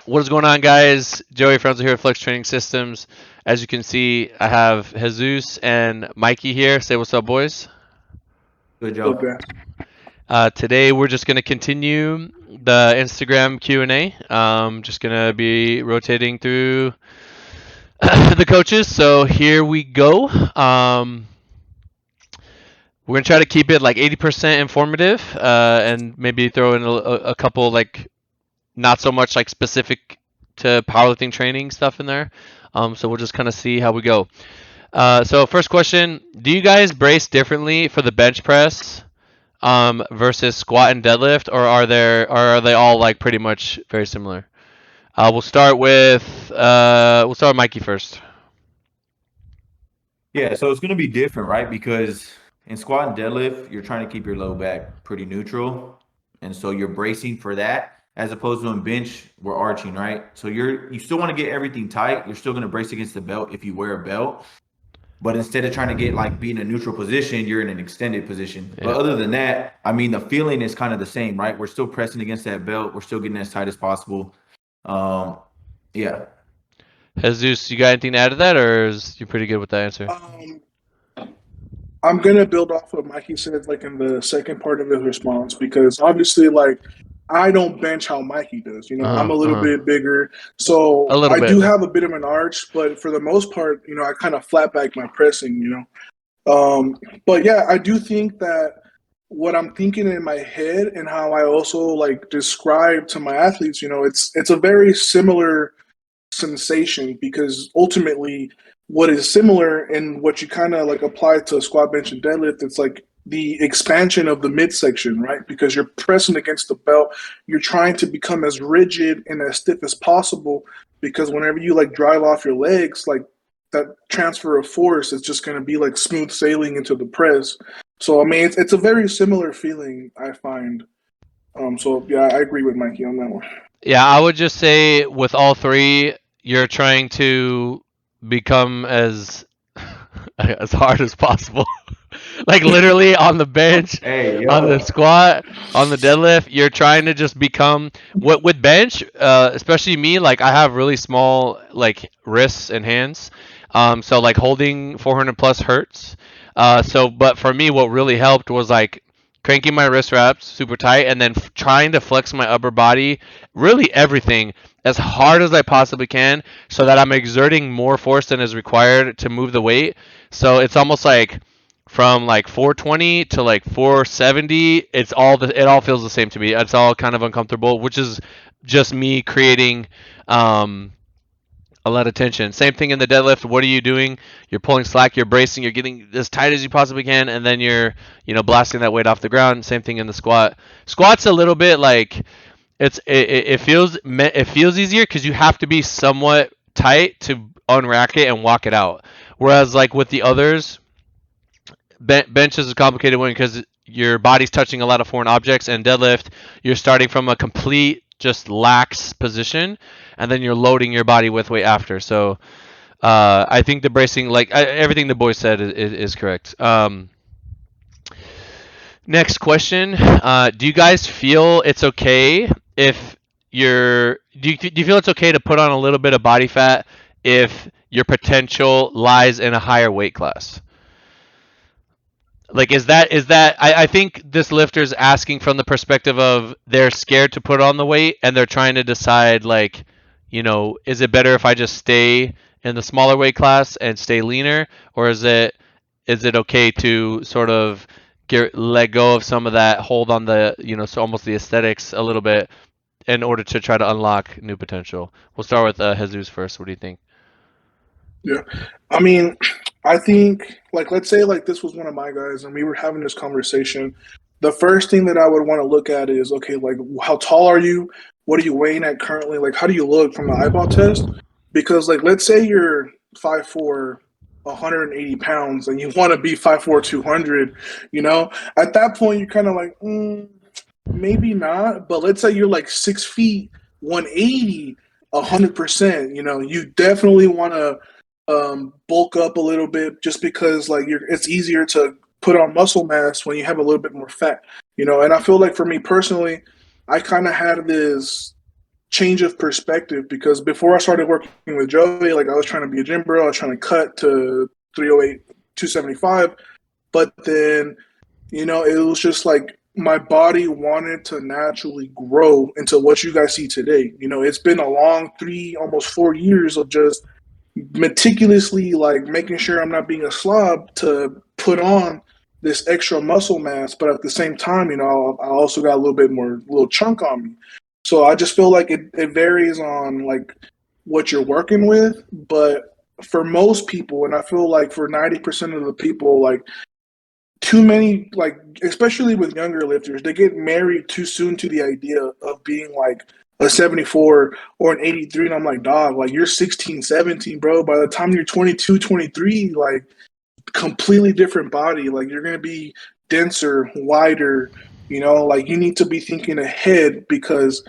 What is going on, guys? Joey Franzo here at FLEXX Training Systems. As you can see, I have Jesus and Mikey here. Say what's up, boys. Good Look, job. Today we're just going to continue the Instagram Q&A. Just going to be rotating through the coaches. So here we go. We're going to try to keep it like 80% informative and maybe throw in a couple like not so much like specific to powerlifting training stuff in there. So we'll just kind of see how we go. So first question: do you guys brace differently for the bench press versus squat and deadlift, or are they all like pretty much very similar? We'll start with Mikey first. Yeah, so it's going to be different, right? Because in squat and deadlift, you're trying to keep your low back pretty neutral. And so you're bracing for that as opposed to in bench, we're arching, right? So you still want to get everything tight. You're still going to brace against the belt if you wear a belt. But instead of trying to be in a neutral position, you're in an extended position. Yeah. But other than that, I mean, the feeling is kind of the same, right? We're still pressing against that belt. We're still getting as tight as possible. Yeah. Jesus, you got anything to add to that, or is you pretty good with that answer? I'm gonna build off what Mikey said, like in the second part of his response, because obviously, like I don't bench how Mikey does. I'm a little bit bigger, so A little I bit. do have a bit of an arch, but for the most part, I kind of flat back my pressing. But yeah, I do think that what I'm thinking in my head and how I also like describe to my athletes, it's a very similar sensation because ultimately what is similar and what you kind of like apply to squat, bench, and deadlift, it's like the expansion of the midsection, right? Because you're pressing against the belt, you're trying to become as rigid and as stiff as possible because whenever you like drive off your legs, like that transfer of force is just going to be like smooth sailing into the press. So I mean, it's a very similar feeling I find. So yeah, I agree with Mikey on that one. Yeah, I would just say with all three, you're trying to become as as hard as possible. Like literally on the bench, Hey, on the yo. squat, on the deadlift, you're trying to just become what with bench, especially me, like I have really small like wrists and hands. So like holding 400 plus hurts. But for me, what really helped was like cranking my wrist wraps super tight and then trying to flex my upper body, really everything as hard as I possibly can so that I'm exerting more force than is required to move the weight. So it's almost like from like 420 to like 470, it all feels the same to me. It's all kind of uncomfortable, which is just me creating a lot of tension. Same thing in the deadlift. What are you doing? You're pulling slack, you're bracing, you're getting as tight as you possibly can, and then you're, blasting that weight off the ground. Same thing in the squat. Squat's a little bit like it feels easier because you have to be somewhat tight to unrack it and walk it out. Whereas like with the others, bench is a complicated one because your body's touching a lot of foreign objects, and deadlift, you're starting from a complete just lax position, and then you're loading your body with weight after. So I think the bracing, like everything the boys said, is correct. Next question: do you guys feel it's okay if do you feel it's okay to put on a little bit of body fat if your potential lies in a higher weight class? Like, is that I think this lifter's asking from the perspective of they're scared to put on the weight and they're trying to decide like, is it better if I just stay in the smaller weight class and stay leaner, or is it okay to sort of let go of some of that hold on the, so almost the aesthetics a little bit in order to try to unlock new potential? We'll start with Jesus first. What do you think? Yeah. I mean, I think like let's say like this was one of my guys and we were having this conversation. The first thing that I would want to look at is okay, like how tall are you? What are you weighing at currently? Like how do you look from the eyeball test? Because like let's say you're 5'4", 180 pounds and you want to be 5'4", 200, at that point you're kind of like, maybe not. But let's say you're like 6 feet, 180, 100%, you definitely want to bulk up a little bit just because like it's easier to put on muscle mass when you have a little bit more fat. And I feel like for me personally, I kind of had this change of perspective, because before I started working with Joey, like I was trying to be a gym bro, I was trying to cut to 308, 275, but then it was just like my body wanted to naturally grow into what you guys see today. It's been a long almost 4 years of just meticulously like making sure I'm not being a slob to put on this extra muscle mass, but at the same time, I also got a little bit more little chunk on me. So I just feel like it varies on like what you're working with, but for most people, and I feel like for 90% of the people, like too many, like especially with younger lifters, they get married too soon to the idea of being like a 74 or an 83, and I'm like, dog, like you're 16, 17, bro. By the time you're 22, 23, like completely different body. Like you're gonna be denser, wider. Like you need to be thinking ahead, because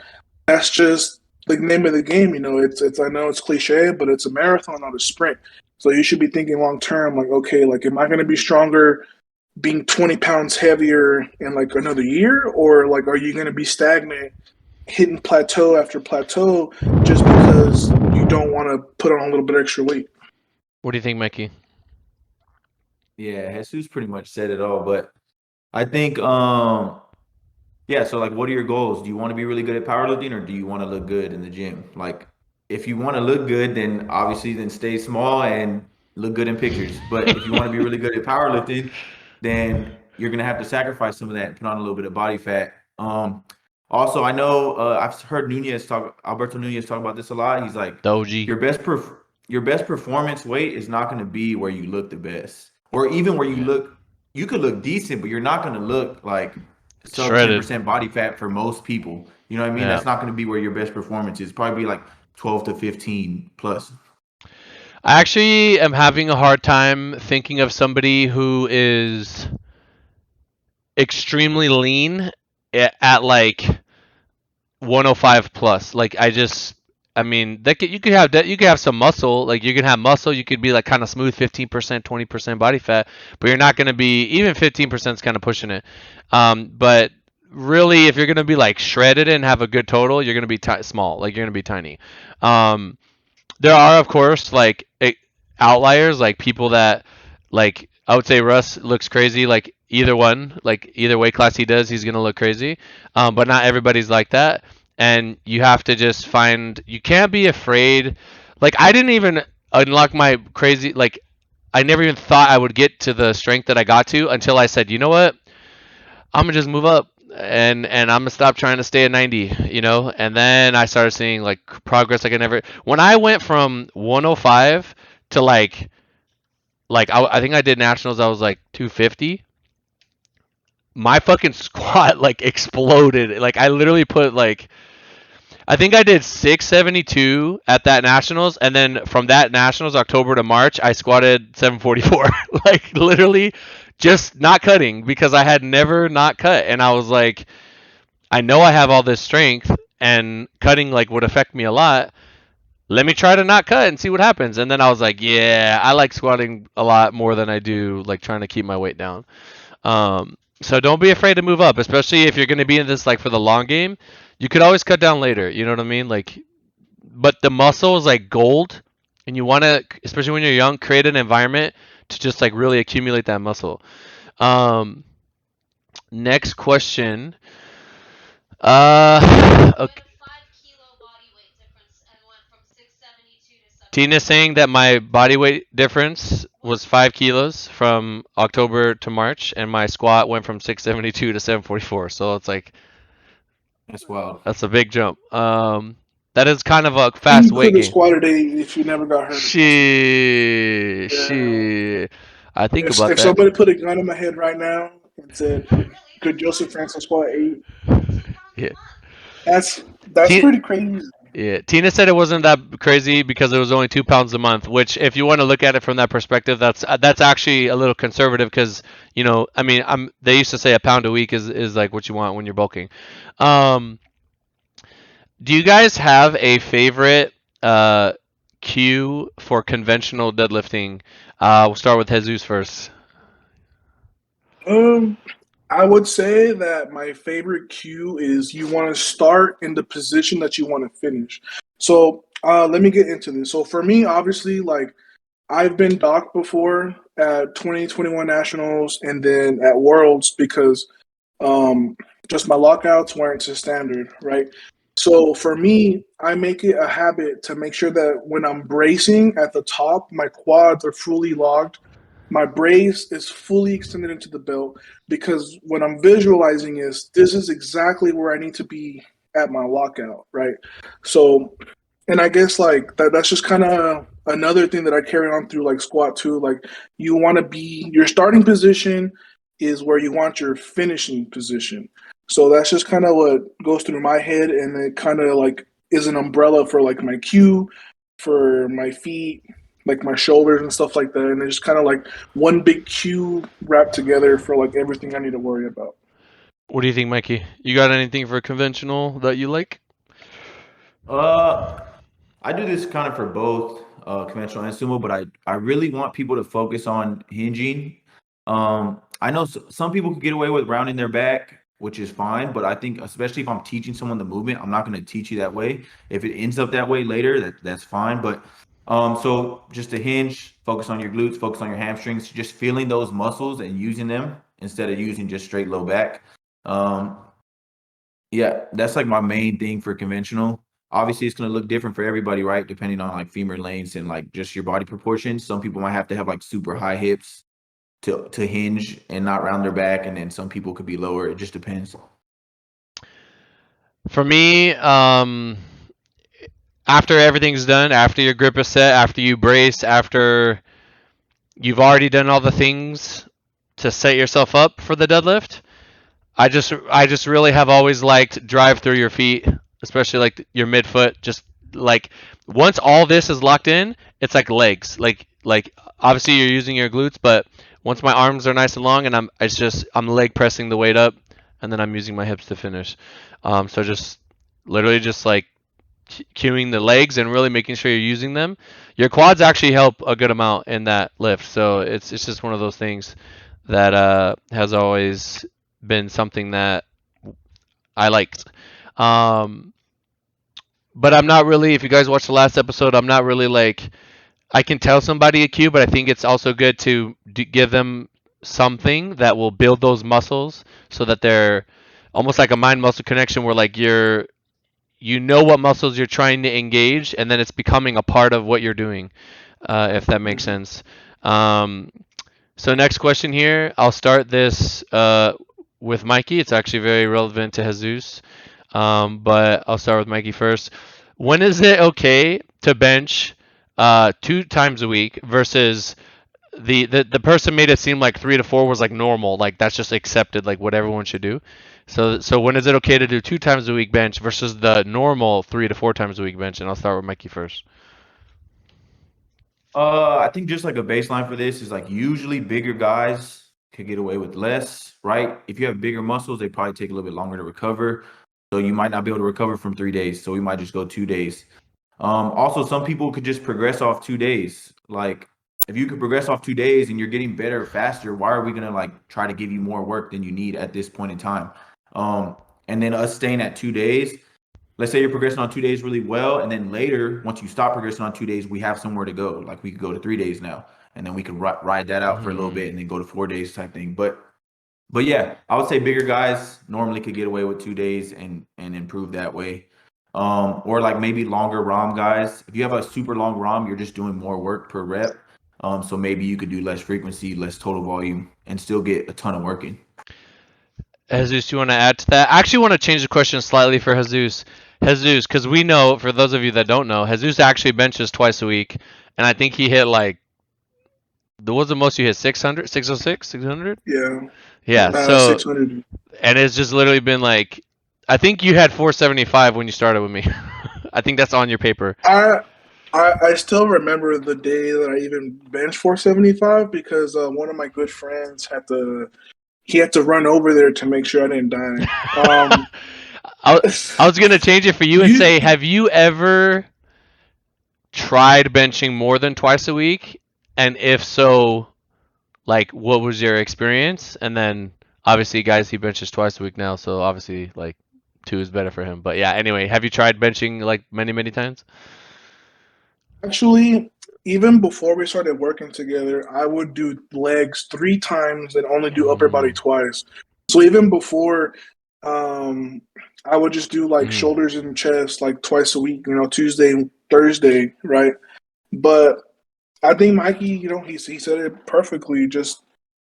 that's just the name of the game. It's I know it's cliche, but it's a marathon, not a sprint. So you should be thinking long term. Like, okay, like am I gonna be stronger being 20 pounds heavier in like another year, or like are you gonna be stagnant, hitting plateau after plateau, just because you don't want to put on a little bit extra weight? What do you think, Mikey? Yeah, Jesus pretty much said it all, but I think yeah, so like what are your goals? Do you want to be really good at powerlifting, or do you want to look good in the gym? Like if you want to look good, then obviously then stay small and look good in pictures. But if you want to be really good at powerlifting, then you're gonna have to sacrifice some of that and put on a little bit of body fat. Also, I know I've heard Alberto Nunez talk about this a lot. He's like, Doji. your your best performance weight is not going to be where you look the best, or even where you could look decent, but you're not going to look like sub Shredded. 10% body fat for most people. You know what I mean? Yeah. That's not going to be where your best performance is. Probably be like 12 to 15 plus. I actually am having a hard time thinking of somebody who is extremely lean at like 105 plus. Like I mean, you could have some muscle. Like you can have muscle. You could be like kind of smooth, 15%, 20% body fat, but you're not going to be even 15% is kind of pushing it. But really, if you're going to be like shredded and have a good total, you're going to be small. Like you're going to be tiny. Um, there are of course like outliers, like people that like I would say Russ looks crazy. Like either weight class he does, he's gonna look crazy. But not everybody's like that, and you have to just find. You can't be afraid. Like I didn't even unlock my crazy. Like I never even thought I would get to the strength that I got to until I said, you know what, I'm gonna just move up and I'm gonna stop trying to stay at 90, And then I started seeing like progress like I never. When I went from 105 to I think I did nationals, I was like 250. My fucking squat like exploded. Like I literally put like I think I did 672 at that nationals, and then from that nationals October to March, I squatted 744. Like literally, just not cutting because I had never not cut, and I was like, I know I have all this strength, and cutting like would affect me a lot. Let me try to not cut and see what happens. And then I was like, yeah, I like squatting a lot more than I do like trying to keep my weight down. So don't be afraid to move up, especially if you're going to be in this like for the long game. You could always cut down later. You know what I mean? Like, but the muscle is like gold, and you want to, especially when you're young, create an environment to just like really accumulate that muscle. Um, Next question. Okay. Tina's saying that my body weight difference was 5 kilos from October to March, and my squat went from 672 to 744. So it's like That's wild. that's a big jump. That is kind of a You fast weight could have gain. squatted 80 if you never got hurt. Shit. I think about If that. somebody put a gun in my head right now and said, "Could Joseph Francis squat 8?" Yeah. That's Tina, pretty crazy. yeah. Tina said it wasn't that crazy because it was only 2 pounds a month. Which, if you want to look at it from that perspective, that's actually a little conservative because I mean, they used to say a pound a week is like what you want when you're bulking. Um, do you guys have a favorite cue for conventional deadlifting? We'll start with Jesus first. Um, I would say that my favorite cue is you want to start in the position that you want to finish. So let me get into this. So for me, obviously, like I've been docked before at 2021 Nationals and then at Worlds because um, just my lockouts weren't to standard, right? So for me, I make it a habit to make sure that when I'm bracing at the top, my quads are fully locked. My brace is fully extended into the belt because what I'm visualizing is this is exactly where I need to be at my lockout, right? So, and I guess like that's just kind of another thing that I carry on through like squat too. Like you want to be your starting position is where you want your finishing position. So that's just kind of what goes through my head, and it kind of like is an umbrella for like my cue, for my feet, like my shoulders and stuff like that. And it's just kind of like one big cue wrapped together for like everything I need to worry about. What do you think, Mikey? You got anything for conventional that you like? Uh, I do this kind of for both conventional and sumo, but I really want people to focus on hinging. I know some people can get away with rounding their back, which is fine, but I think especially if I'm teaching someone the movement, I'm not going to teach you that way. If it ends up that way later, that's fine. But so just to hinge, focus on your glutes, focus on your hamstrings, just feeling those muscles and using them instead of using just straight low back. Um, yeah, that's like my main thing for conventional. Obviously, it's going to look different for everybody, right? Depending on like femur lengths and like just your body proportions. Some people might have to have like super high hips to hinge and not round their back, and then some people could be lower. It just depends. For me, after everything's done, after your grip is set, after you brace, after you've already done all the things to set yourself up for the deadlift, I just really have always liked drive through your feet, especially like your midfoot. Just like once all this is locked in, it's like legs. Like obviously you're using your glutes, but once my arms are nice and long and I'm leg pressing the weight up, and then I'm using my hips to finish. So just literally just like cueing the legs and really making sure you're using them. Your quads actually help a good amount in that lift. So it's just one of those things that has always been something that I liked. Um, but I'm not really. If you guys watched the last episode, I'm not really like I can tell somebody a cue, but I think it's also good to give them something that will build those muscles so that they're almost like a mind muscle connection where like you know what muscles you're trying to engage, and then it's becoming a part of what you're doing, if that makes Mhm. sense. Um, so next question here, I'll start this with Mikey. It's actually very relevant to Jesus, but I'll start with Mikey first. When is it okay to bench 2 times a week versus the person made it seem like 3 to 4 was like normal, like that's just accepted, like what everyone should do. So when is it okay to do 2 times a week bench versus the normal 3 to 4 times a week bench? And I'll start with Mikey first. I think just like a baseline for this is like usually bigger guys could get away with less, right? If you have bigger muscles, they probably take a little bit longer to recover. So you might not be able to recover from 3 days. So we might just go 2 days. Also, some people could just progress off 2 days. Like, if you could progress off 2 days and you're getting better faster, why are we gonna like try to give you more work than you need at this point in time? Um, and then us staying at 2 days. Let's say you're progressing on 2 days really well, and then later, once you stop progressing on 2 days, we have somewhere to go. Like we could go to 3 days now, and then we could ride that out for a little Hmm. bit, and then go to 4 days type thing. But yeah, I would say bigger guys normally could get away with 2 days and improve that way. Or like maybe longer ROM guys. If you have a super long ROM, you're just doing more work per rep. So maybe you could do less frequency, less total volume, and still get a ton of work in. Jesus, you want to add to that? I actually want to change the question slightly for Jesus. Jesus, because we know, for those of you that don't know, Jesus actually benches twice a week, and I think he hit like, what was the most you hit? 600, 606, 600? Yeah, Yeah. So 600. and it's just literally been like, I think you had 475 when you started with me. I think that's on your paper. I, I still remember the day that I even benched 475 because one of my good friends had to run over there to make sure I didn't die. I, I was gonna change it for you and you say, have you ever tried benching more than twice a week? And if so, like, what was your experience? And then Obviously, guys, he benches twice a week now, so obviously like 2 is better for him. But yeah, anyway, have you tried benching like many times? Actually, even before we started working together, I would do legs 3 times and only do upper body Mm, twice. So even before, um, I would just do like mm. shoulders and chest like twice a week, Tuesday and Thursday, right? But I think Mikey, he said it perfectly. Just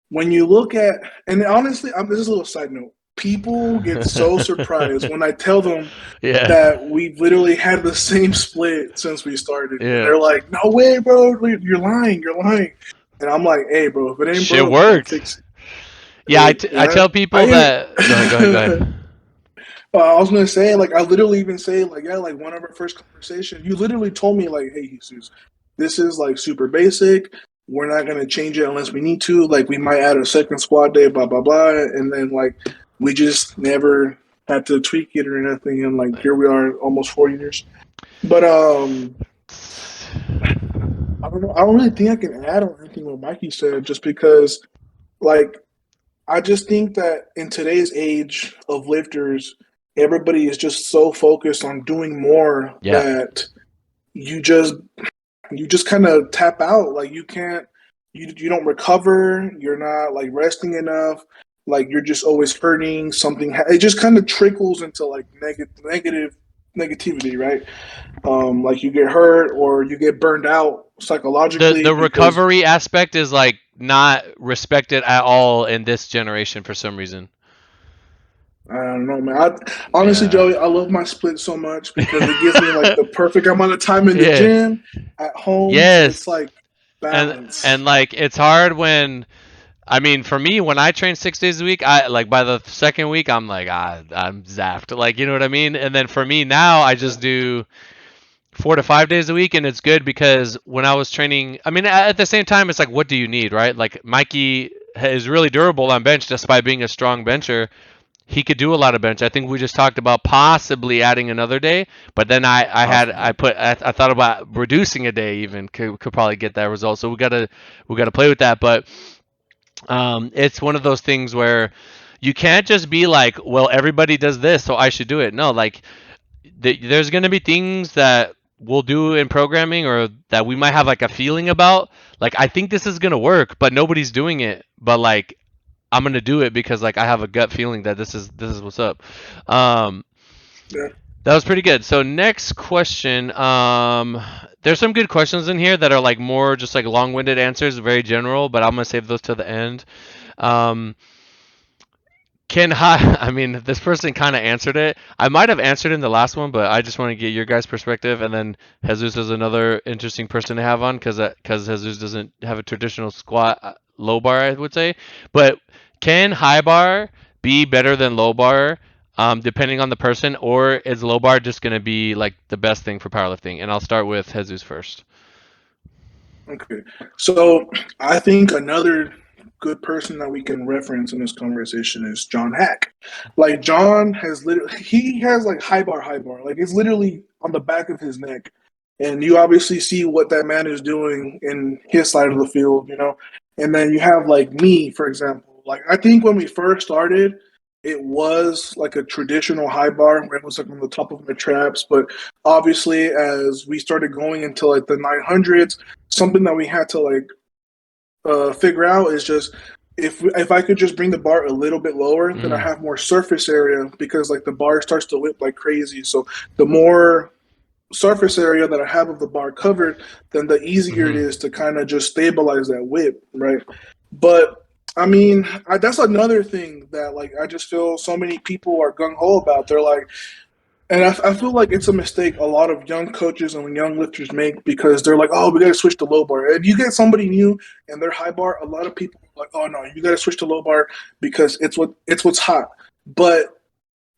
when you look at, and honestly, this is a little side note. People get so surprised when I tell them Yeah. that we've literally had the same split since we started, and Yeah. they're like, "No way, bro! You're lying! You're lying!" And I'm like, "Hey, bro, if it ain't Shit broke, don't worked. fix it." Yeah, I tell people I that. Go ahead. Go ahead. Go ahead. I was gonna say, like, I literally even say, like, yeah, like one of our first conversations, you literally told me, like, hey, Jesus, this is like super basic. We're not gonna change it unless we need to. Like, we might add a second squad day, blah blah blah, and then like we just never had to tweak it or anything. And like here we are, almost 4 years. But I don't know. I don't really think I can add on anything what Mikey said, just because like I just think that in today's age of lifters, everybody is just so focused on doing more Yeah. that you just you just kind of tap out. Like you can't, you don't recover. You're not like resting enough. Like you're just always hurting. It just kind of trickles into like negativity, right? Like you get hurt or you get burned out psychologically The because recovery aspect is like not respected at all in this generation for some reason. I don't know, man. Honestly, Yeah. Joey, I love my split so much because it gives me like the perfect amount of time in the Yeah. gym, at home. So it's Yes. like balance. And like it's hard when I mean for me when I train 6 days a week, I like by the second week I'm like I'm zapped. Like you know what I mean? And then for me now I Yeah. just do 4 to 5 days a week, and it's good because when I was training, I mean, at the same time, it's like, what do you need, right? Like Mikey is really durable on bench just by being a strong bencher. He could do a lot of bench. I think we just talked about possibly adding another day, but then Possibly. I thought about reducing a day even could probably get that result. So we gotta play with that, but it's one of those things where you can't just be like, well, everybody does this, so I should do it. No, like there's going to be things that we'll do in programming or that we might have like a feeling about. Like I think this is going to work, but nobody's doing it. But like I'm going to do it because like I have a gut feeling that this is what's up. Um, Yeah. that was pretty good. So next question. There's some good questions in here that are like more just like long-winded answers, very general, but I'm gonna save those to the end. Um, I mean, this person kind of answered it. I might have answered in the last one, but I just want to get your guys' perspective. And then Jesus is another interesting person to have on because Jesus doesn't have a traditional squat low bar, I would say. But can high bar be better than low bar, depending on the person, or is low bar just going to be like the best thing for powerlifting? And I'll start with Jesus first. Okay. So I think another good person that we can reference in this conversation is John Hack. Like John has literally, he has like high bar. Like it's literally on the back of his neck. And you obviously see what that man is doing in his side of the field. And then you have like me, for example. Like I think when we first started, it was like a traditional high bar where it was like on the top of my traps. But obviously, as we started going into like the 900s, something that we had to like figure out is just if I could just bring the bar a little bit lower, then I Mm, have more surface area because like the bar starts to whip like crazy. So the more surface area that I have of the bar covered, then the easier it mm-hmm. is to kind of just stabilize that whip, right? But I mean, that's another thing that like I just feel so many people are gung ho about. They're like, and I feel like it's a mistake a lot of young coaches and young lifters make because they're like, oh, we got to switch to low bar. And you get somebody new and they're high bar, a lot of people are like, oh no, you got to switch to low bar because it's what's hot. But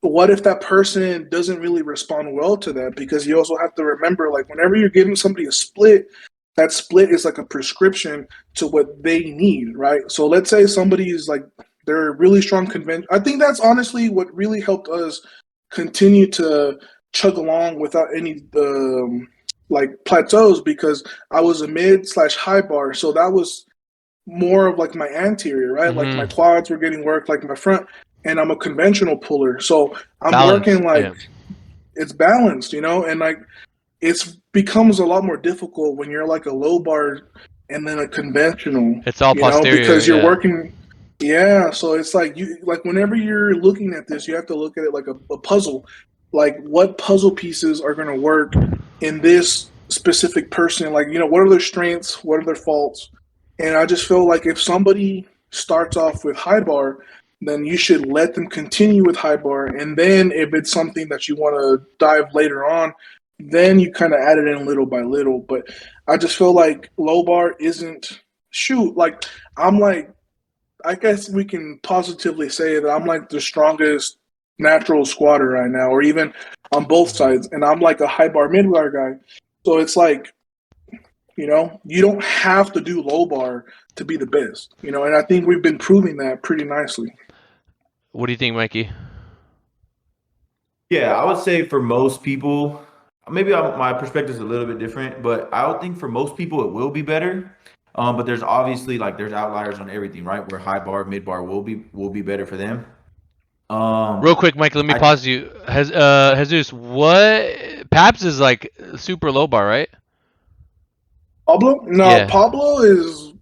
what if that person doesn't really respond well to that? Because you also have to remember, like, whenever you're giving somebody a split, that split is like a prescription to what they need, right? So let's say somebody is like, they're really strong convention. I think that's honestly what really helped us continue to chug along without any like plateaus because I was a mid/high bar, so that was more of like my anterior, right? Like my Mm-hmm. quads were getting worked, like my front, and I'm a conventional puller. So I'm Balance. working like Yeah. it's balanced, you know, and like it's becomes a lot more difficult when you're like a low bar and then a conventional, It's all you know, posterior. because you're Yeah. working. Yeah, so it's like you like whenever you're looking at this, you have to look at it like a puzzle. Like what puzzle pieces are going to work in this specific person? Like, you know, what are their strengths? What are their faults? And I just feel like if somebody starts off with high bar, then you should let them continue with high bar. And then if it's something that you want to dive later on, then you kind of add it in little by little. But I just feel like low bar isn't shoot. Like I'm like I guess we can positively say that I'm like the strongest natural squatter right now, or even on both Mm-hmm. sides. And I'm like a high bar mid bar guy. So it's like, you know, you don't have to do low bar to be the best, you know, and I think we've been proving that pretty nicely. What do you think, Mikey? Yeah, I would say for most people, maybe my perspective is a little bit different, but I would think for most people it will be better. But there's obviously like there's outliers on everything, right? Where high bar, mid bar will be better for them. Real quick, Mikey, let me I pause you. Jesus, what Paps is like super low bar, right? Pablo? No, Yeah. Pablo is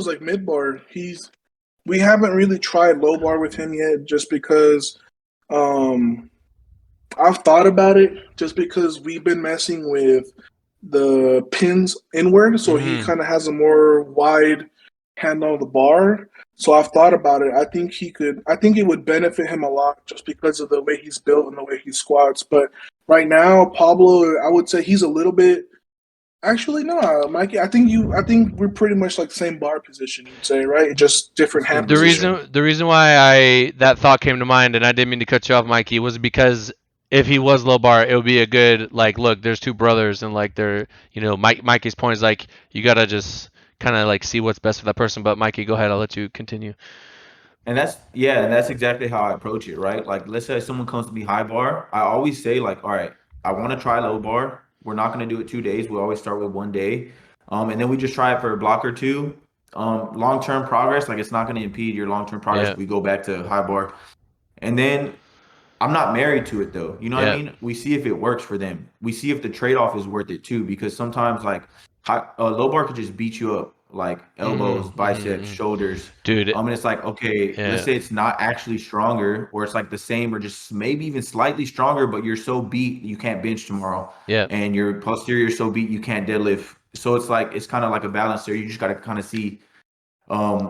like mid bar. We haven't really tried low bar with him yet, just because um I've thought about it just because we've been messing with the pins inward, so he Mm-hmm. kind of has a more wide hand on the bar. So I've thought about it. I think he could. I think it would benefit him a lot just because of the way he's built and the way he squats. But right now, Pablo, I would say he's a little bit. Actually, no, Mikey. I think you. I think we're pretty much like same bar position. You'd say, right? Just different hand same The position. position. reason the reason why I that thought came to mind, and I didn't mean to cut you off, Mikey, was because if he was low bar, it would be a good like look. There's two brothers, and like they're Mikey's point is like you gotta just kind of like see what's best for that person. But Mikey, go ahead. I'll let you continue. And that's exactly how I approach it, right? Like, let's say someone comes to me high bar, I always say like, all right, I want to try low bar. We're not going to do it 2 days. We always start with 1 day, and then we just try it for a block or two. Long term progress, like it's not going to impede your long term progress Yeah. if we go back to high bar, and then I'm not married to it though. You know what I Yeah. mean? We see if it works for them. We see if the trade off is worth it too, because sometimes like low bar could just beat you up, like elbows, Mm-hmm, biceps, mm-hmm. shoulders. Dude. And it's like, okay, let's Yeah. say it's not actually stronger, or it's like the same, or just maybe even slightly stronger, but you're so beat you can't bench tomorrow, Yeah. and your posterior is so beat you can't deadlift. So it's like it's kind of like a balance there. You just got to kind of see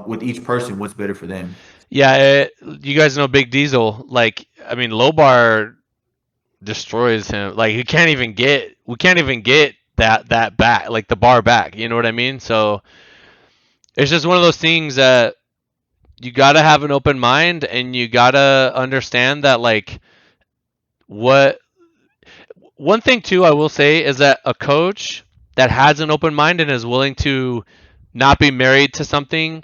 with each person what's better for them. Yeah. You guys know Big Diesel. Like, I mean, low bar destroys him. Like, we can't even get that back, like the bar back. You know what I mean? So it's just one of those things that you gotta have an open mind, and you gotta understand that like what one thing too I will say is that a coach that has an open mind and is willing to not be married to something,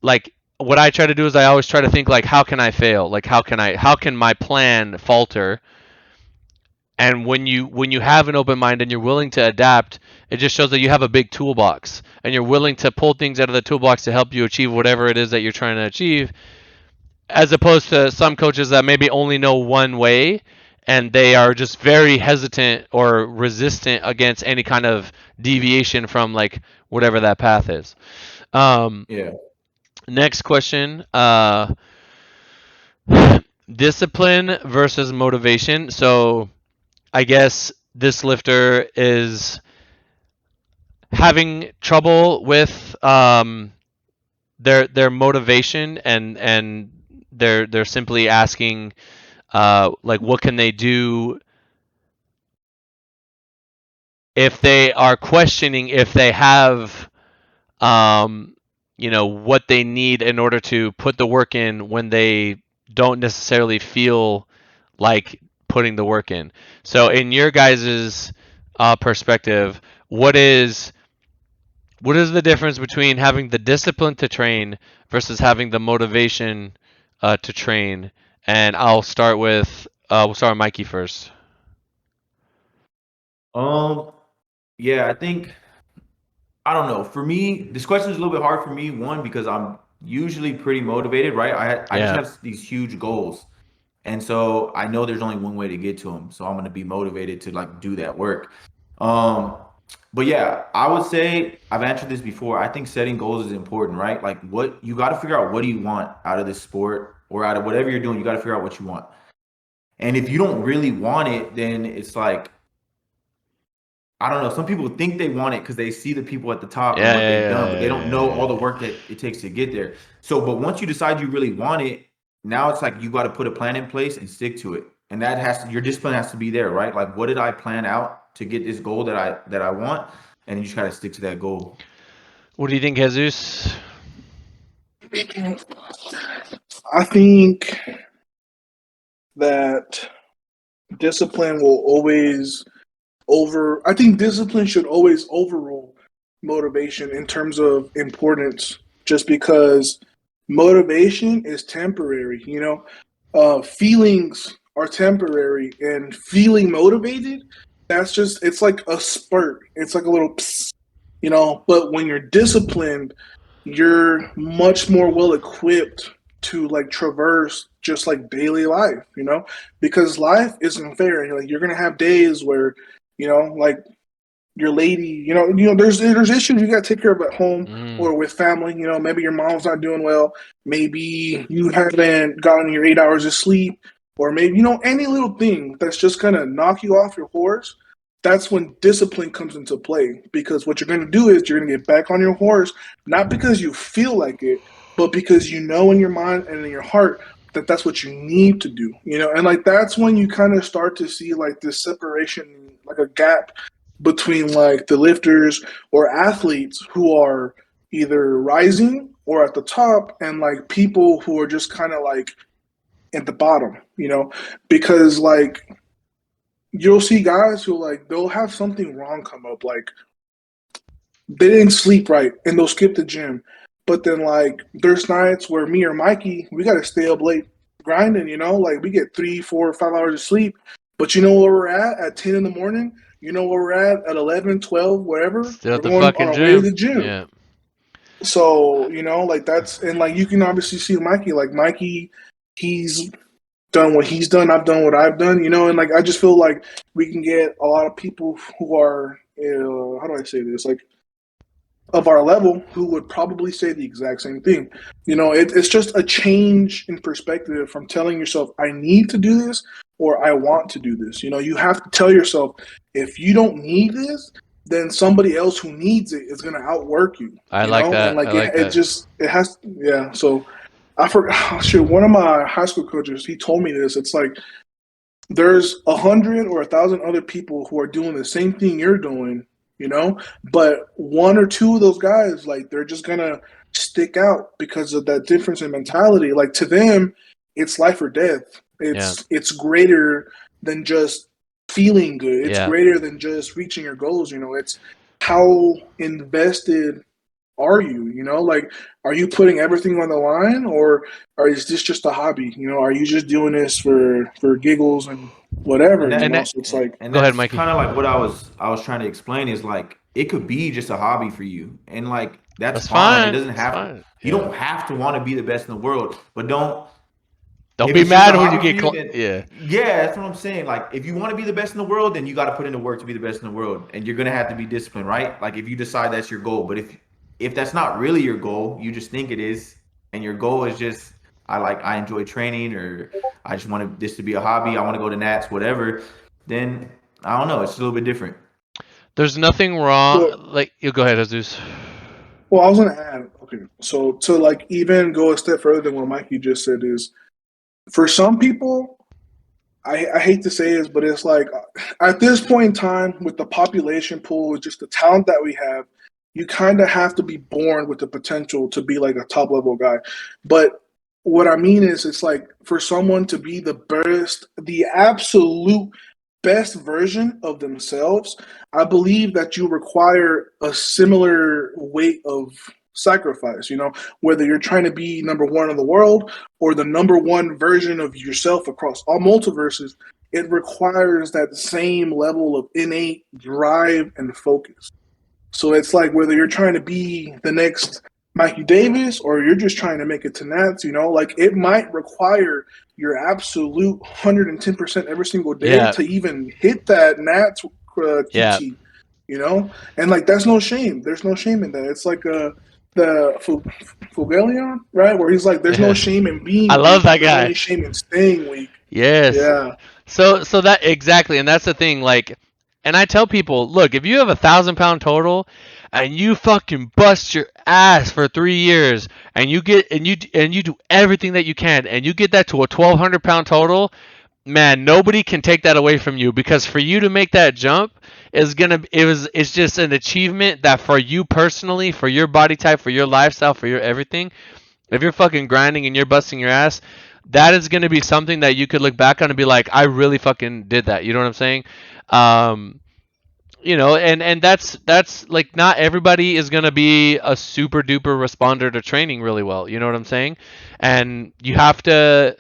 like what I try to do is I always try to think like how can I fail? Like how can my plan falter? And when you have an open mind and you're willing to adapt, it just shows that you have a big toolbox and you're willing to pull things out of the toolbox to help you achieve whatever it is that you're trying to achieve, as opposed to some coaches that maybe only know one way and they are just very hesitant or resistant against any kind of deviation from like whatever that path is. Um, Yeah. Next question. Discipline versus motivation. So I guess this lifter is having trouble with their motivation, and they're simply asking like what can they do if they are questioning if they have um, what they need in order to put the work in when they don't necessarily feel like putting the work in. So in your guys's perspective, what is the difference between having the discipline to train versus having the motivation to train? And we'll start with Mikey first. Um. Yeah, I think I don't know. For me, this question is a little bit hard for me. One, because I'm usually pretty motivated, right? I just Yeah. have these huge goals. And so I know there's only one way to get to them. So I'm going to be motivated to like do that work. Um, but yeah, I would say I've answered this before. I think setting goals is important, right? Like what you got to figure out, what do you want out of this sport or out of whatever you're doing? You got to figure out what you want. And if you don't really want it, then it's like, I don't know. Some people think they want it because they see the people at the top and Yeah, what yeah, they've done, but they yeah, don't yeah, know yeah, all the yeah. work that it takes to get there. So, but once you decide you really want it, now it's like you got to put a plan in place and stick to it. And that has to, your discipline has to be there, right? Like, what did I plan out to get this goal that I want? And you just got to stick to that goal. What do you think, Jesus? I think that discipline will always I think discipline should always overrule motivation in terms of importance, just because motivation is temporary, feelings are temporary, and feeling motivated, that's just, it's like a spurt. It's like a little psst, but when you're disciplined, you're much more well equipped to like traverse just like daily life, because life isn't fair. Like you're gonna have days where, like your lady, there's issues you got to take care of at home Mm. or with family. Maybe your mom's not doing well. Maybe you haven't gotten your 8 hours of sleep, or maybe any little thing that's just gonna knock you off your horse. That's when discipline comes into play, because what you're going to do is you're going to get back on your horse, not because you feel like it, but because you know in your mind and in your heart that that's what you need to do, and like that's when you kind of start to see like this separation, like a gap between like the lifters or athletes who are either rising or at the top, and like people who are just kind of like at the bottom, because like you'll see guys who like they'll have something wrong come up, like they didn't sleep right and they'll skip the gym. But then like there's nights where me or Mikey, we gotta stay up late grinding, like we get 3, 4, 5 hours of sleep. But you know where we're at 10 in the morning? You know where we're at 11, 12, wherever? Still at We're the going on fucking our way to gym. the gym. Yeah. So, like that's, and like you can obviously see Mikey, like Mikey, he's done what he's done. I've done what I've done, and like I just feel like we can get a lot of people who are, how do I say this, like of our level, who would probably say the exact same thing. It's just a change in perspective from telling yourself I need to do this or I want to do this. You have to tell yourself, if you don't need this, then somebody else who needs it is going to outwork you. I like And that. I like like it that. just, it has, yeah. So I forgot. Shit, one of my high school coaches, he told me this. It's like there's 100 or 1,000 other people who are doing the same thing you're doing, but one or two of those guys, like they're just gonna stick out because of that difference in mentality. Like to them, it's life or death. Yeah. It's greater than just feeling good. It's Yeah. greater than just reaching your goals. It's how invested are you? Like, are you putting everything on the line, or is this just a hobby? Are you just doing this for giggles and And whatever? And that, So it's like, and go ahead, that's Mikey. kind of like what I was trying to explain is like it could be just a hobby for you, and like that's That's fine. It fine. doesn't That's have to. fine. You Yeah. don't have to want to be the best in the world, but don't. Don't If be it's just a mad when you hobby for get you, then yeah. yeah, that's what I'm saying. Like if you want to be the best in the world, then you got to put in the work to be the best in the world, and you're gonna have to be disciplined, right? Like if you decide that's your goal, but if that's not really your goal, you just think it is, and your goal is just I enjoy training, or I just want this to be a hobby. I want to go to Nats, whatever. Then I don't know. It's a little bit different. There's nothing wrong. well, Like, you go ahead, Jesus. well, I was gonna add. Okay, so to like even go a step further than what Mikey just said is, for some people, I hate to say this, but it's like at this point in time, with the population pool, with just the talent that we have, you kind of have to be born with the potential to be like a top level guy. But what I mean is, it's like for someone to be the best, the absolute best version of themselves, I believe that you require a similar weight of sacrifice, whether you're trying to be number one in the world or the number one version of yourself across all multiverses. It requires that same level of innate drive and focus. So it's like whether you're trying to be the next Mikey Davis or you're just trying to make it to Nats, like it might require your absolute 110% every single day Yeah. to even hit that Nats Yeah. QT. And like that's no shame. There's no shame in that. It's like the Fugelion, right? Where he's like, there's no shame in I being love weak. that There's guy. only shame in staying weak. Yes. Yeah. So that exactly, and that's the thing. Like, and I tell people, look, if you have 1,000 pound total, and you fucking bust your ass for 3 years, and you do everything that you can, and you get that to a 1,200 pound total, man, nobody can take that away from you, because for you to make that jump it's just an achievement that for you personally, for your body type, for your lifestyle, for your everything. If you're fucking grinding and you're busting your ass, that is going to be something that you could look back on and be like, I really fucking did that. You know what I'm saying? Um, and that's like, not everybody is going to be a super duper responder to training really well. You know what I'm saying? And you have to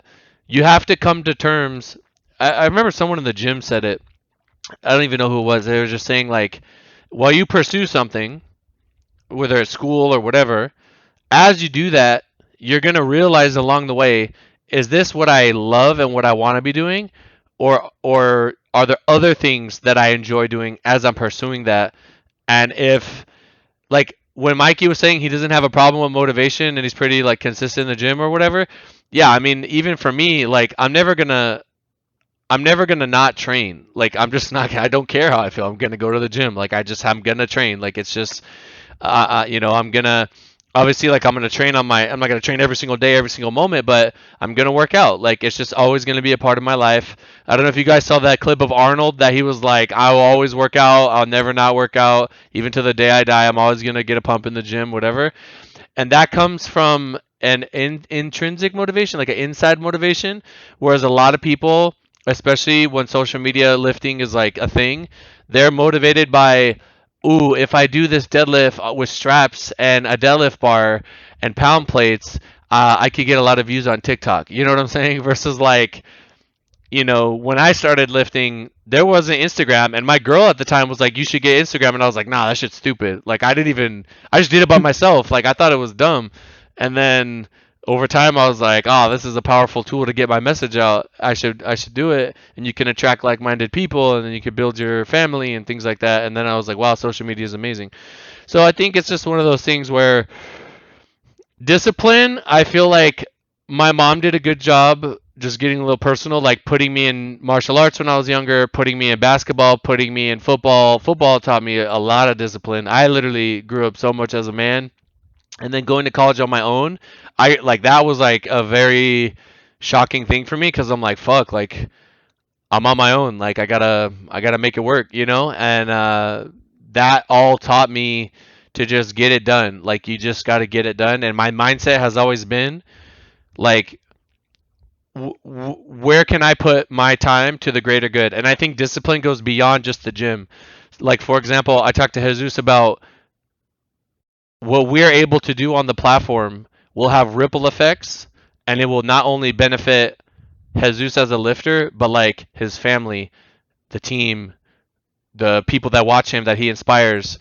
come to terms. I remember someone in the gym said it. I don't even know who it was. They were just saying, like, while you pursue something, whether it's school or whatever, as you do that, you're going to realize along the way, is this what I love and what I want to be doing? Or are there other things that I enjoy doing as I'm pursuing that? And if, like, when Mikey was saying he doesn't have a problem with motivation and he's pretty, like, consistent in the gym or whatever, yeah, I mean, even for me, like, I'm never gonna not train. Like, I'm just not. I don't care how I feel. I'm gonna go to the gym. Like, I'm gonna train. Like, it's just, I'm gonna, obviously, like, I'm gonna train I'm not gonna train every single day, every single moment, but I'm gonna work out. Like, it's just always gonna be a part of my life. I don't know if you guys saw that clip of Arnold that he was like, I will always work out. I'll never not work out. Even to the day I die, I'm always gonna get a pump in the gym, whatever. And that comes from an intrinsic motivation, like an inside motivation, whereas a lot of people, especially when social media lifting is like a thing, they're motivated by, ooh, if I do this deadlift with straps and a deadlift bar and pound plates, I could get a lot of views on TikTok. You know what I'm saying? Versus, like, when I started lifting, there wasn't Instagram, and my girl at the time was like, "You should get Instagram," and I was like, "Nah, that shit's stupid." Like, I just did it by myself. Like, I thought it was dumb, and then over time, I was like, "Oh, this is a powerful tool to get my message out. I should do it, and you can attract like-minded people, and then you can build your family and things like that." And then I was like, "Wow, social media is amazing." So I think it's just one of those things where discipline, I feel like my mom did a good job just getting a little personal, like putting me in martial arts when I was younger, putting me in basketball, putting me in football. Football taught me a lot of discipline. I literally grew up so much as a man. And then going to college on my own, that was like a very shocking thing for me, because I'm like, fuck, like, I'm on my own. Like, I gotta make it work, And that all taught me to just get it done. Like, you just got to get it done. And my mindset has always been like, where can I put my time to the greater good? And I think discipline goes beyond just the gym. Like, for example, I talked to Jesus about what we're able to do on the platform will have ripple effects, and it will not only benefit Jesus as a lifter, but like his family, the team, the people that watch him, that he inspires.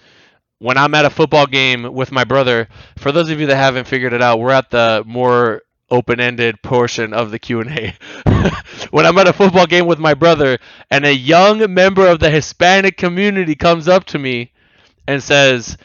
When I'm at a football game with my brother, for those of you that haven't figured it out, we're at the more open-ended portion of the Q&A. When I'm at a football game with my brother and a young member of the Hispanic community comes up to me and says,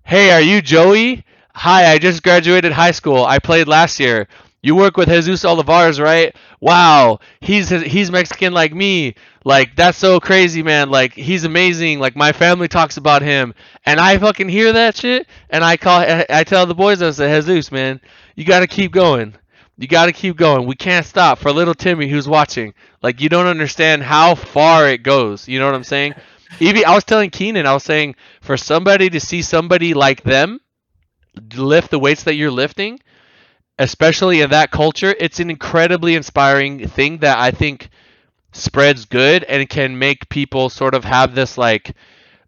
"Hey, are you Joey? Hi, I just graduated high school. I played last year. You work with Jesus Olivares, right? Wow, he's Mexican like me. Like, that's so crazy, man. Like, he's amazing. Like, my family talks about him." And I fucking hear that shit, and I tell the boys, I say, "Jesus, man, you got to keep going. You got to keep going. We can't stop." For little Timmy who's watching, like, you don't understand how far it goes. You know what I'm saying? Evie, I was telling Keenan, I was saying, for somebody to see somebody like them lift the weights that you're lifting, especially in that culture, it's an incredibly inspiring thing that I think spreads good and can make people sort of have this, like,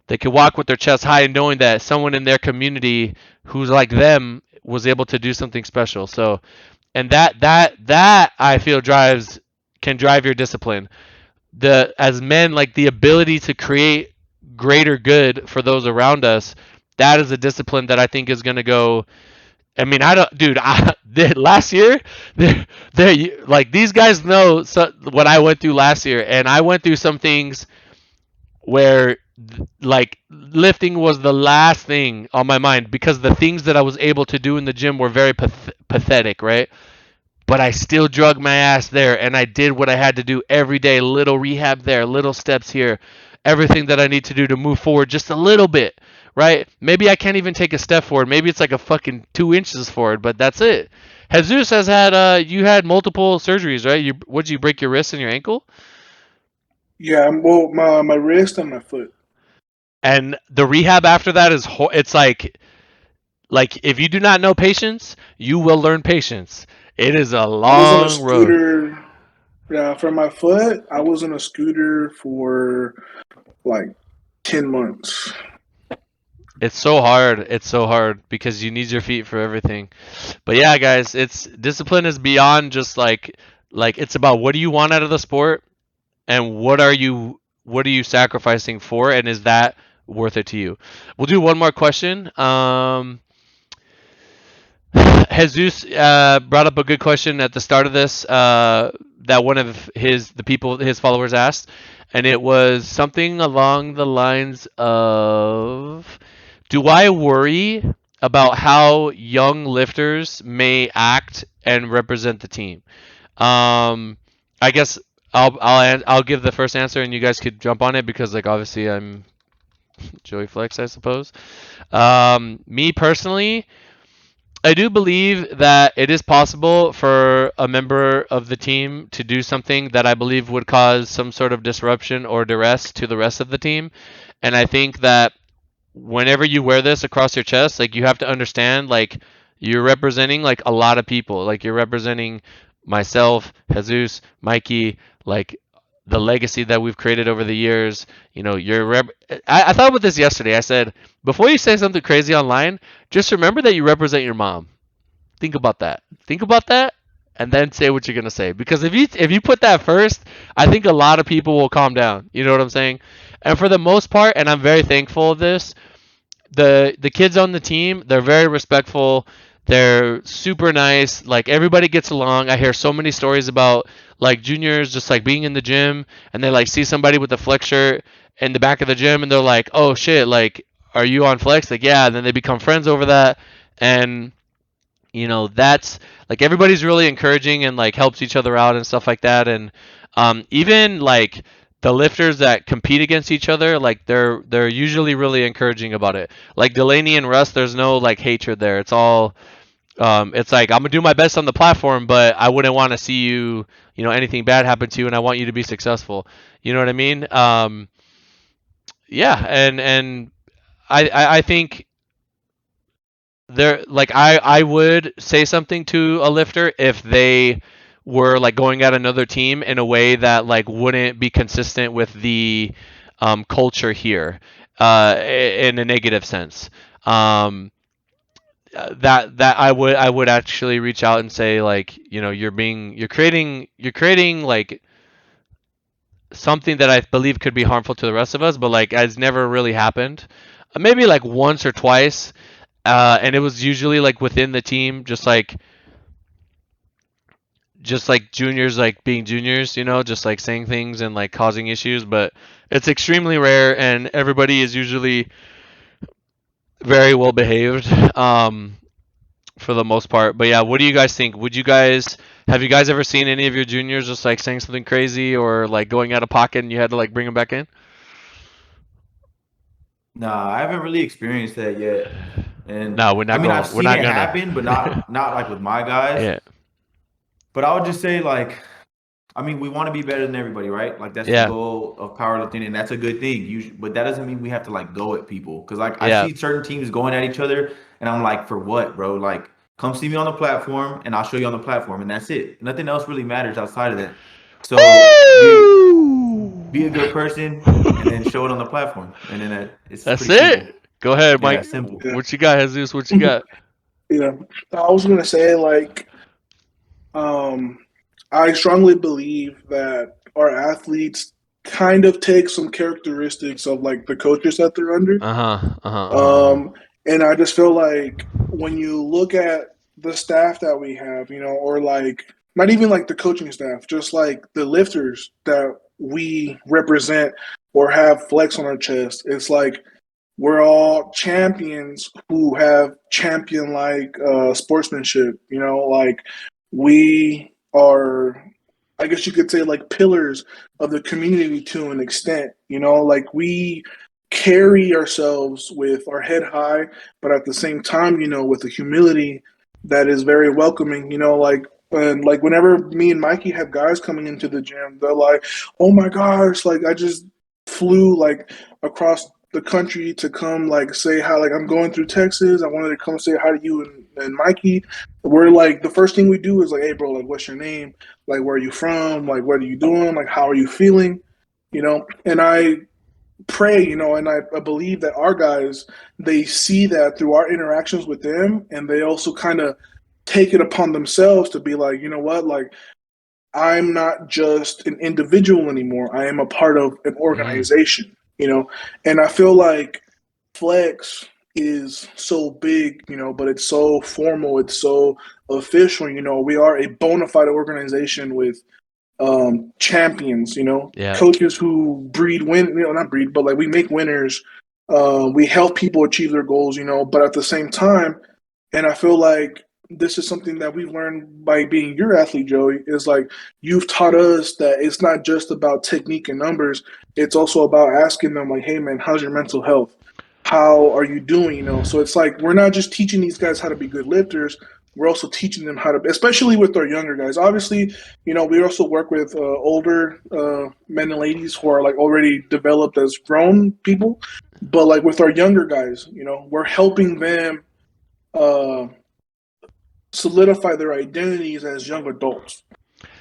they can walk with their chest high, and knowing that someone in their community who's like them was able to do something special. So, and that I feel can drive your discipline. As men, like, the ability to create greater good for those around us, that is a discipline that I think is going to go. I mean, I don't, dude. Last year, like these guys know what I went through last year, and I went through some things where like lifting was the last thing on my mind because the things that I was able to do in the gym were very pathetic, right? But I still drug my ass there and I did what I had to do every day, little rehab there, little steps here, everything that I need to do to move forward just a little bit, right? Maybe I can't even take a step forward. Maybe it's like a fucking 2 inches forward, but that's it. Jesus has had you had multiple surgeries, right? Would you break your wrist and your ankle? Yeah, well, my wrist and my foot. And the rehab after that is it's like if you do not know patience, you will learn patience. It is a I was on a long road. scooter. Yeah, for my foot, I was on a scooter for like 10 months. It's so hard. It's so hard because you need your feet for everything. But yeah, guys, it's discipline is beyond just like it's about what do you want out of the sport and what are you sacrificing for and is that worth it to you? We'll do one more question. Jesus brought up a good question at the start of this that one of his followers asked, and it was something along the lines of, "Do I worry about how young lifters may act and represent the team?" Um, I guess I'll give the first answer, and you guys could jump on it because like obviously I'm Joey Flex, I suppose. Me personally. I do believe that it is possible for a member of the team to do something that I believe would cause some sort of disruption or duress to the rest of the team. And I think that whenever you wear this across your chest, like you have to understand, like you're representing like a lot of people. Like you're representing myself, Jesus, Mikey, like the legacy that we've created over the years. You know, I thought about this yesterday. I said, before you say something crazy online, just remember that you represent your mom. Think about that. Think about that and then say what you're going to say. Because if you put that first, I think a lot of people will calm down. You know what I'm saying? And for the most part, and I'm very thankful of this, the kids on the team, they're very respectful. They're super nice. Like everybody gets along. I hear so many stories about like juniors just like being in the gym and they like see somebody with a FLEXX shirt in the back of the gym and they're like, "Oh shit, like are you on FLEXX?" Like, "Yeah." And then they become friends over that. And that's like everybody's really encouraging and like helps each other out and stuff like that. And even like the lifters that compete against each other, like they're usually really encouraging about it. Like Delaney and Russ, there's no like hatred there. It's all it's like I'm gonna do my best on the platform, but I wouldn't want to see anything bad happen to you, and I want you to be successful. You know what I mean? Yeah, and I think there like I would say something to a lifter if they were like going at another team in a way that like wouldn't be consistent with the culture here in a negative sense. Um, that I would actually reach out and say like you're creating like something that I believe could be harmful to the rest of us, but like has never really happened. Maybe like once or twice, and it was usually like within the team, just like juniors like being juniors, just like saying things and like causing issues. But it's extremely rare, and everybody is usually very well behaved, for the most part. But yeah, what do you guys think? Have you guys ever seen any of your juniors just like saying something crazy or like going out of pocket and you had to like bring them back in? Nah, I haven't really experienced that yet. And No, we're I not mean, going. I've We're seen not it gonna. happen, but not like with my guys. Yeah. But I would just say like, I mean, we want to be better than everybody, right? Like that's the Yeah. goal of powerlifting, and that's a good thing. But that doesn't mean we have to like go at people, because like I Yeah. see certain teams going at each other, and I'm like, for what, bro? Like, come see me on the platform, and I'll show you on the platform, and that's it. Nothing else really matters outside of that. So be a good person, and then show it on the platform, and then it's That's pretty it. simple. Go ahead, Yeah, Mike. simple. Yeah. What you got, Jesus? What you got? Yeah. I was gonna say like I strongly believe that our athletes kind of take some characteristics of like the coaches that they're under. Uh-huh. And I just feel like when you look at the staff that we have, or like not even like the coaching staff, just like the lifters that we represent or have flex on our chest, it's like we're all champions who have champion like sportsmanship. Like we are, I guess you could say, like pillars of the community to an extent. Like we carry ourselves with our head high, but at the same time, with a humility that is very welcoming. Like and like whenever me and Mikey have guys coming into the gym, they're like, "Oh my gosh! Like I just flew like across the country to come like say hi. Like I'm going through Texas. I wanted to come say hi to you and Mikey." We're like the first thing we do is like, "Hey, bro, like what's your name? Like where are you from? Like what are you doing? Like how are you feeling?" And I pray, and I believe that our guys, they see that through our interactions with them, and they also kind of take it upon themselves to be like, you know what, like I'm not just an individual anymore. I am a part of an Mm-hmm. organization. And I feel like Flex is so big, but it's so formal, it's so official. We are a bona fide organization with champions, Yeah. coaches who not breed, but like we make winners. We help people achieve their goals, but at the same time, and I feel like this is something that we've learned by being your athlete, Joey, is like you've taught us that it's not just about technique and numbers. It's also about asking them like, hey man, how's your mental health? How are you doing? So it's like we're not just teaching these guys how to be good lifters. We're also teaching them how to, especially with our younger guys. Obviously, we also work with older men and ladies who are like already developed as grown people. But like with our younger guys, we're helping them uh, solidify their identities as young adults.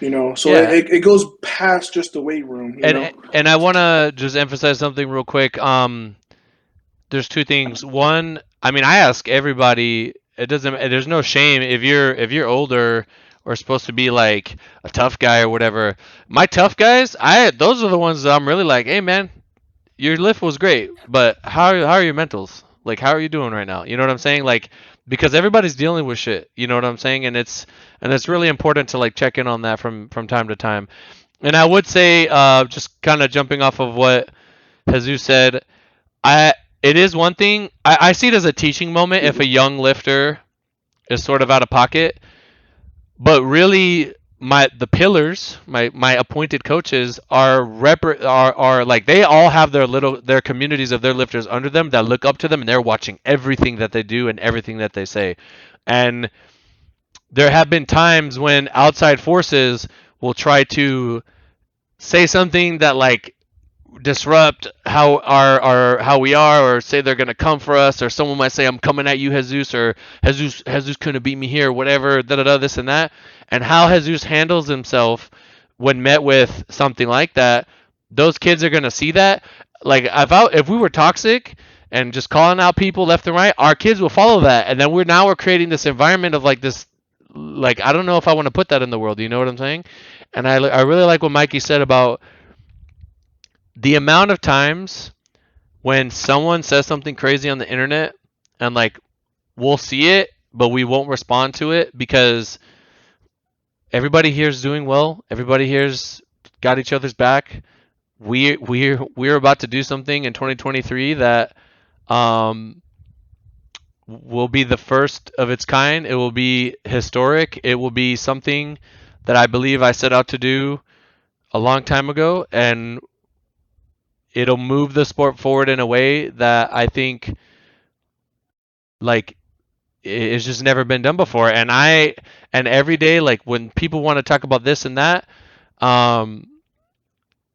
So Yeah. it goes past just the weight room. And I want to just emphasize something real quick. There's two things. One, I mean, I ask everybody. It doesn't. There's no shame if you're older or supposed to be like a tough guy or whatever. My tough guys, those are the ones that I'm really like, hey man, your lift was great, but how are your mentals? Like, how are you doing right now? You know what I'm saying? Like, because everybody's dealing with shit. You know what I'm saying? And it's really important to like check in on that from time to time. And I would say, just kind of jumping off of what Jesus said, I it is one thing. I see it as a teaching moment if a young lifter is sort of out of pocket, but really the pillars, my appointed coaches are like they all have their communities of their lifters under them that look up to them and they're watching everything that they do and everything that they say. And there have been times when outside forces will try to say something that like disrupt how we are, or say they're gonna come for us, or someone might say I'm coming at you, Jesus, or Jesus couldn't beat me here, or whatever, da da da, this and that. And how Jesus handles himself when met with something like that, those kids are gonna see that. Like if we were toxic and just calling out people left and right, our kids will follow that, and then we're creating this environment of like this, like I don't know if I want to put that in the world. You know what I'm saying? And I really like what Mikey said about the amount of times when someone says something crazy on the internet and like we'll see it but we won't respond to it because everybody here's doing well, everybody here's got each other's back. We're about to do something in 2023 that um will be the first of its kind. It will be historic. It will be something that I believe I set out to do a long time ago, and it'll move the sport forward in a way that I think like it's just never been done before. And every day, like when people want to talk about this and that, um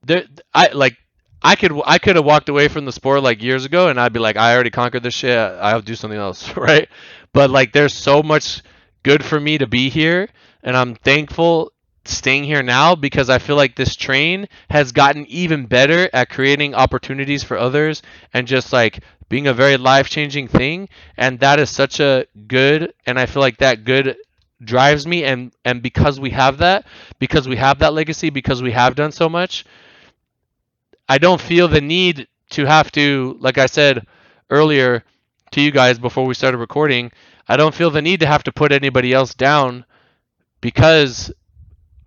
there I like I could have walked away from the sport like years ago and I'd be like, I already conquered this shit, I'll do something else. Right? But like there's so much good for me to be here, and I'm thankful staying here now because I feel like this train has gotten even better at creating opportunities for others and just like being a very life-changing thing. And that is such a good, and I feel like that good drives me. And because we have that legacy, because we have done so much, I don't feel the need to have to, like I said earlier to you guys before we started recording, I don't feel the need to have to put anybody else down because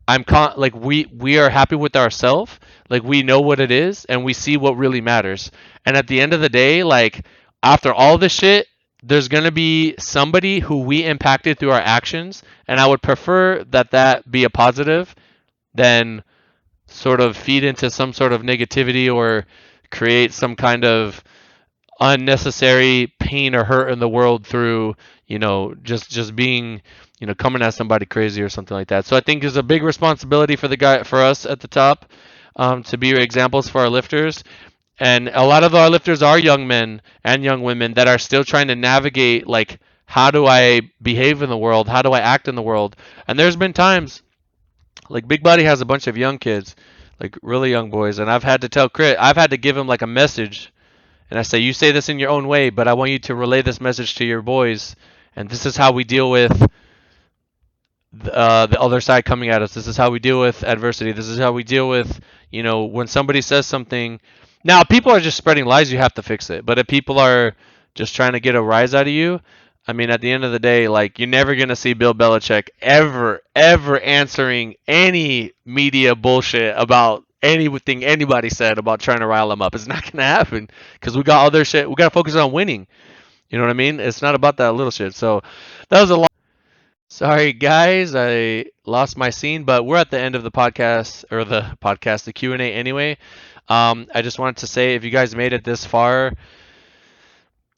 like we are happy with ourselves, like we know what it is and we see what really matters. And at the end of the day, like after all this shit, there's going to be somebody who we impacted through our actions, and I would prefer that that be a positive than sort of feed into some sort of negativity or create some kind of unnecessary pain or hurt in the world through, just being, coming at somebody crazy or something like that. So I think there's a big responsibility for us at the top, to be examples for our lifters. And a lot of our lifters are young men and young women that are still trying to navigate, like, how do I behave in the world? How do I act in the world? And there's been times, like Big Buddy has a bunch of young kids, like really young boys, and I've had to tell Crit, I've had to give him like a message, and I say, you say this in your own way, but I want you to relay this message to your boys, and this is how we deal with the other side coming at us. This is how we deal with adversity. This is how we deal with, when somebody says something. Now, if people are just spreading lies, you have to fix it. But if people are just trying to get a rise out of you, I mean, at the end of the day, like, you're never going to see Bill Belichick ever answering any media bullshit about anything anybody said about trying to rile him up. It's not going to happen because we got other shit. We got to focus on winning. You know what I mean? It's not about that little shit. So that was a lot. Sorry, guys, I lost my scene, but we're at the end of the podcast, or the Q&A anyway. I just wanted to say, if you guys made it this far,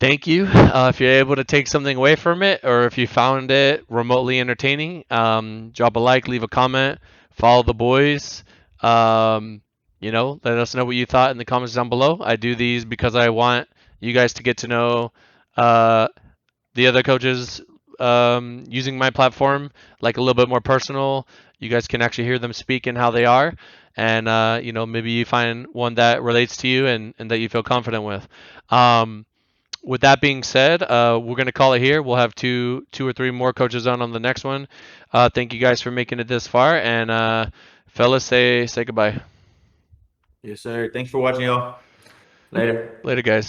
thank you. If you're able to take something away from it, or if you found it remotely entertaining, drop a like, leave a comment, follow the boys. Let us know what you thought in the comments down below. I do these because I want you guys to get to know the other coaches, using my platform, like a little bit more personal. You guys can actually hear them speak and how they are, and maybe you find one that relates to you and that you feel confident with. With that being said, we're gonna call it here. We'll have two or three more coaches on the next one. Thank you guys for making it this far, and fellas, say goodbye. Yes, sir. Thanks for watching, y'all. Later. Later, guys.